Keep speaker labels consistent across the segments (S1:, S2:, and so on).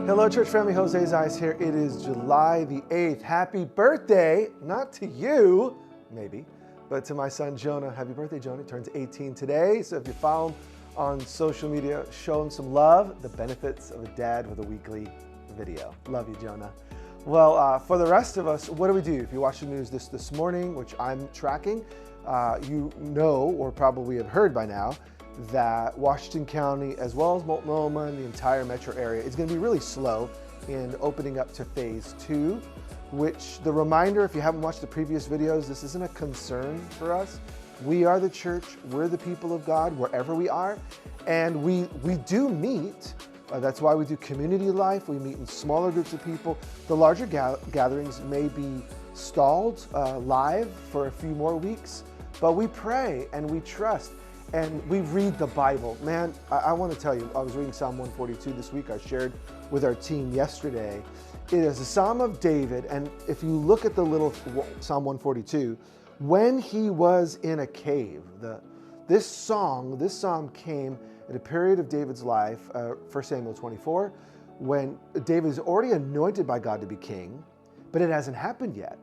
S1: Hello, church family. Jose Zayas here. It is July the 8th. Happy birthday, not to you, maybe, but to my son, Jonah. Happy birthday, Jonah. He turns 18 today. So if you follow him on social media, show him some love. The benefits of a dad with a weekly video. Love you, Jonah. Well, for the rest of us, what do we do? If you watch the news this morning, which I'm tracking, you know, or probably have heard by now, that Washington County, as well as Multnomah and the entire metro area, is going to be really slow in opening up to phase 2, which the reminder, if you haven't watched the previous videos, this isn't a concern for us. We are the church, we're the people of God, wherever we are, and we do meet. That's why we do community life. We meet in smaller groups of people. The larger gatherings may be stalled live for a few more weeks, but we pray and we trust. And we read the Bible. Man, I want to tell you, I was reading Psalm 142 this week. I shared with our team yesterday. It is a Psalm of David, and if you look at the little Psalm 142, when he was in a cave, this psalm came at a period of David's life, 1 Samuel 24, when David is already anointed by God to be king, but it hasn't happened yet.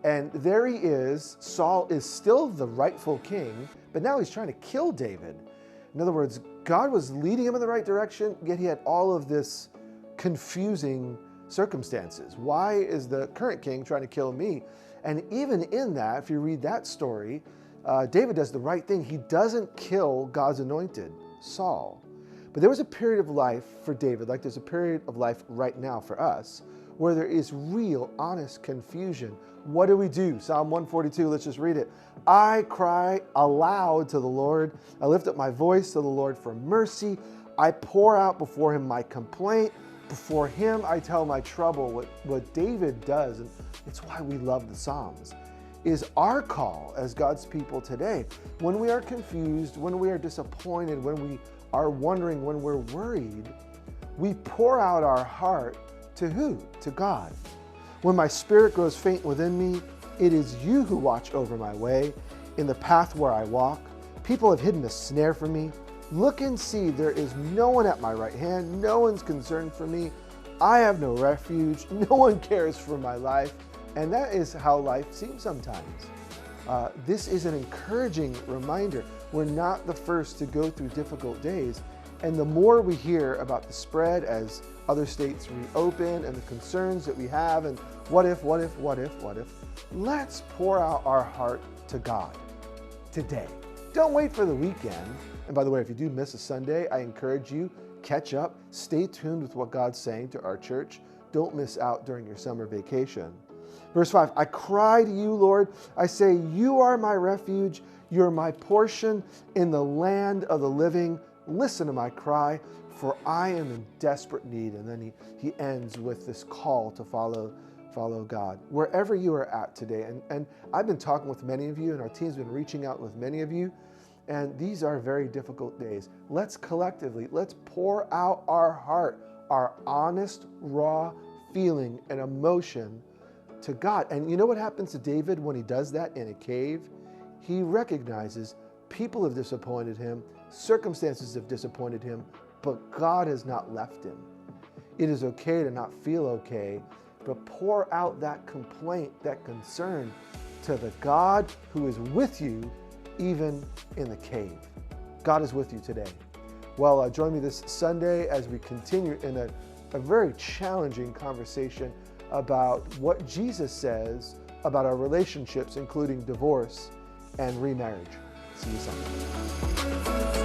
S1: And there he is. Saul is still the rightful king, but now he's trying to kill David. In other words, God was leading him in the right direction, yet he had all of this confusing circumstances. Why is the current king trying to kill me? And even in that, if you read that story, David does the right thing. He doesn't kill God's anointed, Saul. But there was a period of life for David, like there's a period of life right now for us, where there is real, honest confusion. What do we do? Psalm 142, let's just read it. I cry aloud to the Lord. I lift up my voice to the Lord for mercy. I pour out before him my complaint. Before him I tell my trouble. What David does, and it's why we love the Psalms, is our call as God's people today. When we are confused, when we are disappointed, when we are wondering, when we're worried, we pour out our heart to who? To God. When my spirit grows faint within me, it is you who watch over my way. In the path where I walk, people have hidden a snare for me. Look and see, there is no one at my right hand. No one's concerned for me. I have no refuge. No one cares for my life. And that is how life seems sometimes. This is an encouraging reminder. We're not the first to go through difficult days. And the more we hear about the spread as other states reopen and the concerns that we have and what if, let's pour out our heart to God today. Don't wait for the weekend. And by the way, if you do miss a Sunday, I encourage you, catch up, stay tuned with what God's saying to our church. Don't miss out during your summer vacation. Verse 5, I cry to you, Lord. I say, you are my refuge. You're my portion in the land of the living. Listen to my cry, for I am in desperate need. And then he ends with this call to follow God. Wherever you are at today, and I've been talking with many of you, and our team's been reaching out with many of you, and these are very difficult days. Let's pour out our heart, our honest, raw feeling and emotion to God. And you know what happens to David when he does that in a cave? He recognizes people have disappointed him, circumstances have disappointed him, but God has not left him. It is okay to not feel okay, but pour out that complaint, that concern to the God who is with you even in the cave. God is with you today. Well, join me this Sunday as we continue in a very challenging conversation about what Jesus says about our relationships, including divorce and remarriage. See you Sunday.